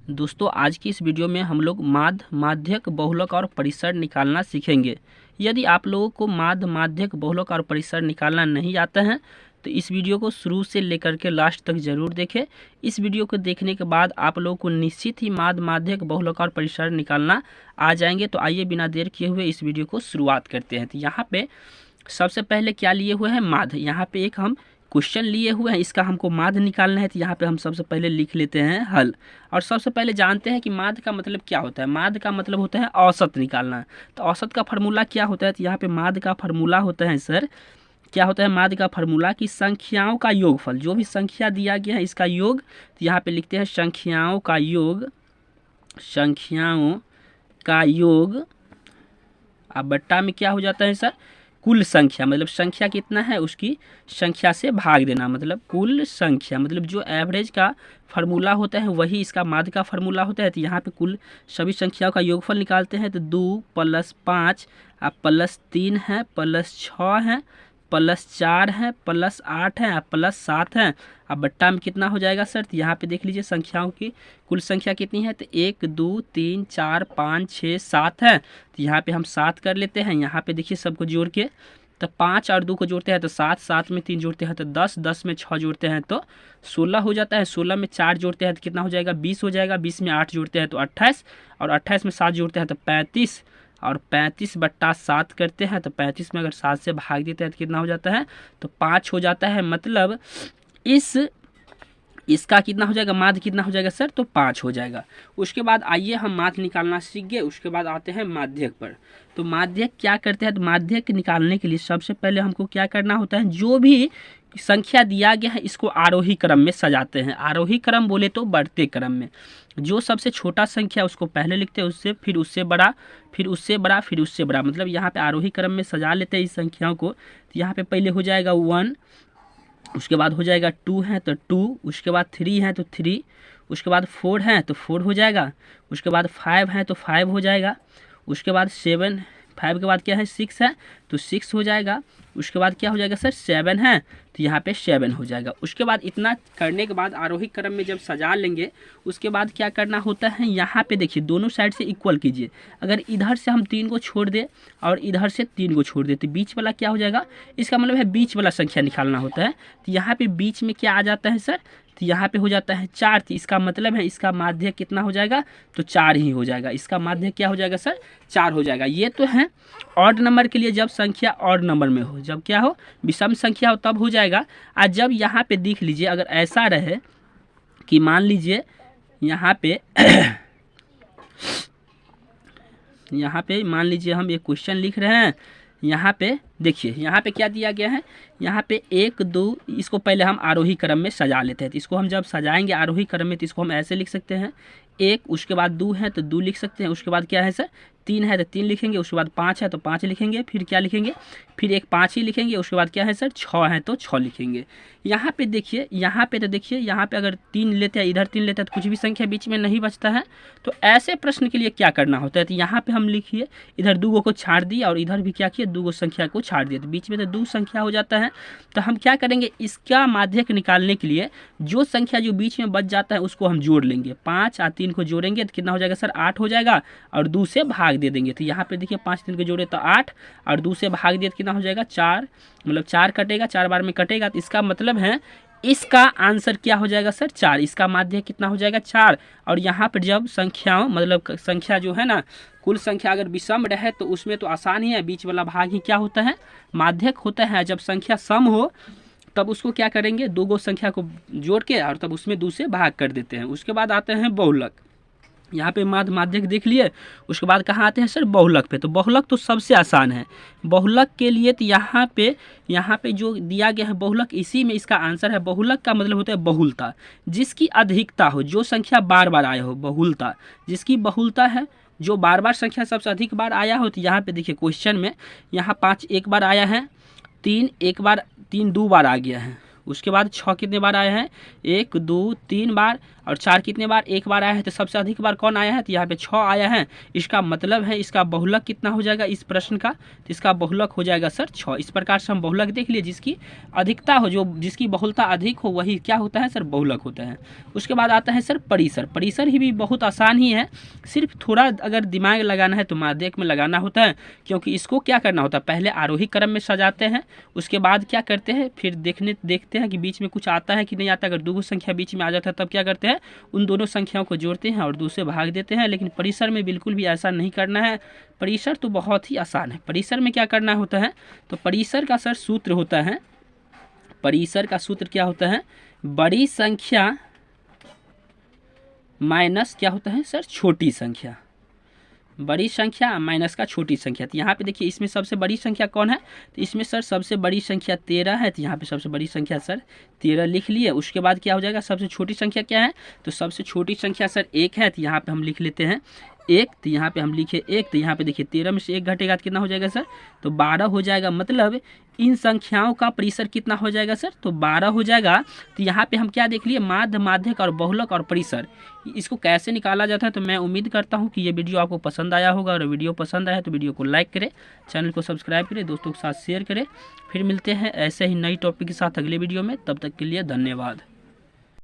दोस्तों आज की इस वीडियो में हम लोग माध्य, माध्यक, बहुलक और परिसर निकालना सीखेंगे। यदि आप लोगों को माध्य, माध्यक, बहुलक और परिसर निकालना नहीं आता है तो इस वीडियो को शुरू से लेकर के लास्ट तक जरूर देखें। इस वीडियो को देखने के बाद आप लोगों को निश्चित ही माध्य, माध्यक, बहुलक और परिसर निकालना आ जाएंगे। तो आइए बिना देर किए हुए इस वीडियो को शुरुआत करते हैं। तो यहाँ पे सबसे पहले क्या लिए हुए हैं, माध्य। यहाँ पे एक हम क्वेश्चन लिए हुए हैं, इसका हमको माध्य निकालना है। तो यहाँ पे हम सबसे पहले लिख लेते हैं हल। और सबसे पहले जानते हैं कि माध्य का मतलब क्या होता है। माध्य का मतलब होता है औसत निकालना। तो औसत का फार्मूला क्या होता है, तो यहाँ पे माध्य का फार्मूला होता है सर, क्या होता है माध्य का फार्मूला कि संख्याओं का योगफल, जो भी संख्या दिया गया है इसका योग। तो यहाँ पे लिखते हैं संख्याओं का योग, संख्याओं का योग। अब बट्टा में क्या हो जाता है सर, कुल संख्या, मतलब संख्या कितना है उसकी संख्या से भाग देना, मतलब कुल संख्या, मतलब जो एवरेज का फार्मूला होता है वही इसका माध्य का फार्मूला होता है। तो यहाँ पे कुल सभी संख्याओं का योगफल निकालते हैं। तो 2 + 5 प्लस 3 है, प्लस 6 है, प्लस 4 है, प्लस 8 है, प्लस 7 है। अब बट्टा में कितना हो जाएगा सर, तो यहाँ पे देख लीजिए संख्याओं की कुल संख्या कितनी है। तो 1 2 3 4 5 6 7 है। तो यहाँ पे हम 7 कर लेते हैं। यहाँ पे देखिए सबको जोड़ के, तो 5 और 2 को जोड़ते हैं तो 7, 7 में 3 जोड़ते हैं तो 10, 10 में 6 जोड़ते हैं तो 16 हो जाता है। 16 में 4 जोड़ते हैं तो कितना हो जाएगा, 20 हो जाएगा। 20 में 8 जोड़ते हैं तो 28, और 28 में 7 जोड़ते हैं तो 35, और 35/7 करते हैं तो 35 में अगर 7 से भाग देते हैं तो कितना हो जाता है, तो 5 हो जाता है। मतलब इसका कितना हो जाएगा, माध्य कितना हो जाएगा सर, तो 5 हो जाएगा। उसके बाद आइए हम माध्य निकालना सीख गए, उसके बाद आते हैं माध्यक पर। तो माध्यक क्या करते हैं, तो माध्यक निकालने के लिए सबसे पहले हमको क्या करना होता है, जो भी संख्या दिया गया है इसको आरोही क्रम में सजाते हैं। आरोही क्रम बोले तो बढ़ते क्रम में, जो सबसे छोटा संख्या उसको पहले लिखते हैं, उससे फिर उससे बड़ा, फिर उससे बड़ा, फिर उससे बड़ा, मतलब यहाँ पे आरोही क्रम में सजा लेते हैं इस संख्याओं को। तो यहाँ पे पहले हो जाएगा 1, उसके बाद हो जाएगा 2 है तो 2, उसके बाद 3 है तो 3, उसके बाद 4 है तो 4 हो जाएगा, उसके बाद 5 है तो 5 हो जाएगा, उसके बाद 7, 5 के बाद क्या है 6 है तो 6 हो जाएगा, उसके बाद क्या हो जाएगा सर 7 है तो यहाँ पे 7 हो जाएगा। उसके बाद इतना करने के बाद आरोही क्रम में जब सजा लेंगे उसके बाद क्या करना होता है, यहाँ पे देखिए दोनों साइड से इक्वल कीजिए। अगर इधर से हम 3 को छोड़ दें और इधर से 3 को छोड़ दें तो बीच वाला क्या हो जाएगा, इसका मतलब है बीच वाला संख्या निकालना होता है। तो यहाँ पे बीच में क्या आ जाता है सर, तो यहाँ पे हो जाता है 4। तो इसका मतलब है इसका माध्य कितना हो जाएगा, तो 4 ही हो जाएगा। इसका माध्य क्या हो जाएगा सर, 4 हो जाएगा। ये तो है ऑड नंबर के लिए, जब संख्या ऑड नंबर में हो, जब क्या हो विषम संख्या हो तब हो जाएगा। आज जब यहाँ पे देख लीजिए अगर ऐसा रहे कि मान लीजिए यहाँ पे यहाँ पे मान लीजिए हम एक क्वेश्चन लिख रहे हैं, यहाँ पे देखिए यहाँ पे क्या दिया गया है, यहाँ पे 1 2, इसको पहले हम आरोही क्रम में सजा लेते हैं। तो इसको हम जब सजाएंगे आरोही क्रम में तो इसको हम ऐसे लिख सकते हैं 1, उसके बाद 2 है तो 2 लिख सकते हैं, उसके बाद क्या है सर 3 है तो 3 लिखेंगे, उसके बाद 5 है तो 5 लिखेंगे, फिर क्या लिखेंगे, फिर एक 5 ही लिखेंगे, उसके बाद क्या है सर 6 है तो 6 लिखेंगे। यहाँ पे देखिए, यहाँ पे तो देखिए यहाँ पे अगर 3 लेते हैं इधर 3 लेते हैं तो कुछ भी संख्या बीच में नहीं बचता है। तो ऐसे प्रश्न के लिए क्या करना होता है, तो यहाँ पे हम लिखिए इधर 2 को छाड़ दिए और इधर भी क्या किए 2 संख्या को छाड़ दिए, तो बीच में तो 2 संख्या हो जाता है। तो हम क्या करेंगे, इसका माध्यक निकालने के लिए जो संख्या जो बीच में बच जाता है उसको हम जोड़ लेंगे। 5 और 3 को जोड़ेंगे तो कितना हो जाएगा सर 8 हो जाएगा, और 2 से भाग दे देंगे। तो यहाँ पे देखिए 5 3 को जोड़े तो 8, और 2 से भाग दिए तो कितना हो जाएगा 4, मतलब 4 कटेगा, 4 बार में कटेगा। तो इसका मतलब है इसका आंसर क्या हो जाएगा सर 4, इसका माध्य कितना हो जाएगा 4। और यहाँ पर जब संख्याओं मतलब संख्या जो है ना कुल संख्या अगर विषम रहे तो उसमें तो आसान ही है, बीच वाला भाग ही क्या होता है माध्यक होता है। जब संख्या सम हो तब उसको क्या करेंगे, 2 संख्या को जोड़ के और तब उसमें 2 से भाग कर देते हैं। उसके बाद आते हैं बहुलक। यहाँ पे माध्यक देख लिए, उसके बाद कहाँ आते हैं सर बहुलक पे। तो बहुलक तो सबसे आसान है। बहुलक के लिए तो यहाँ पे जो दिया गया है बहुलक, इसी में इसका आंसर है। बहुलक का मतलब होता है बहुलता, जिसकी अधिकता हो, जो संख्या बार बार आया हो, बहुलता जिसकी बहुलता है, जो बार बार संख्या सबसे अधिक बार आया हो। तो यहाँ पे देखिए क्वेश्चन में यहाँ 5 एक बार आया है, 3 एक बार, 3 2 बार आ गया है, उसके बाद 6 कितने बार आया है, 1 2 3 बार, और 4 कितने बार, 1 बार आया है। तो सबसे अधिक बार कौन आया है, तो यहाँ पे 6 आया है। इसका मतलब है इसका बहुलक कितना हो जाएगा इस प्रश्न का, तो इसका बहुलक हो जाएगा सर 6। इस प्रकार से हम बहुलक देख लिए, जिसकी अधिकता हो, जो जिसकी बहुलता अधिक हो वही क्या होता है सर, बहुलक होता है। उसके बाद आता है सर परिसर। परिसर ही भी बहुत आसान ही है, सिर्फ थोड़ा अगर दिमाग लगाना है तो माध्यक में लगाना होता है, क्योंकि इसको क्या करना होता है, पहले आरोही क्रम में सजाते हैं, उसके बाद क्या करते हैं, फिर देखते हैं कि बीच में कुछ आता है कि नहीं आता। अगर दो संख्या बीच में आ जाता है तब क्या करते हैं, उन दोनों संख्याओं को जोड़ते हैं और 2 से भाग देते हैं। लेकिन परिसर में बिल्कुल भी ऐसा नहीं करना है, परिसर तो बहुत ही आसान है। परिसर में क्या करना होता है, तो परिसर का सर सूत्र होता है, परिसर का सूत्र क्या होता है, बड़ी संख्या माइनस क्या होता है सर, छोटी संख्या। बड़ी संख्या माइनस का छोटी संख्या। तो यहाँ पे देखिए इसमें सबसे बड़ी संख्या कौन है, तो इसमें सर सबसे बड़ी संख्या 13 है। तो यहाँ पे सबसे बड़ी संख्या सर 13 लिख लिए। उसके बाद क्या हो जाएगा, सबसे छोटी संख्या क्या है, तो सबसे छोटी संख्या सर 1 है। तो यहाँ पे हम लिख लेते हैं 1। तो यहाँ पे हम लिखे 1। तो यहाँ पे देखिए 13 में से 1 घटेगा तो कितना हो जाएगा सर, तो 12 हो जाएगा। मतलब इन संख्याओं का परिसर कितना हो जाएगा सर, तो 12 हो जाएगा। तो यहाँ पे हम क्या देख लिए, माध्य, माध्यक और बहुलक और परिसर, इसको कैसे निकाला जाता है। तो मैं उम्मीद करता हूँ कि ये वीडियो आपको पसंद आया होगा, और वीडियो पसंद आया तो वीडियो को लाइक करें, चैनल को सब्सक्राइब करें, दोस्तों के साथ शेयर करें। फिर मिलते हैं ऐसे ही नई टॉपिक के साथ अगले वीडियो में, तब तक के लिए धन्यवाद।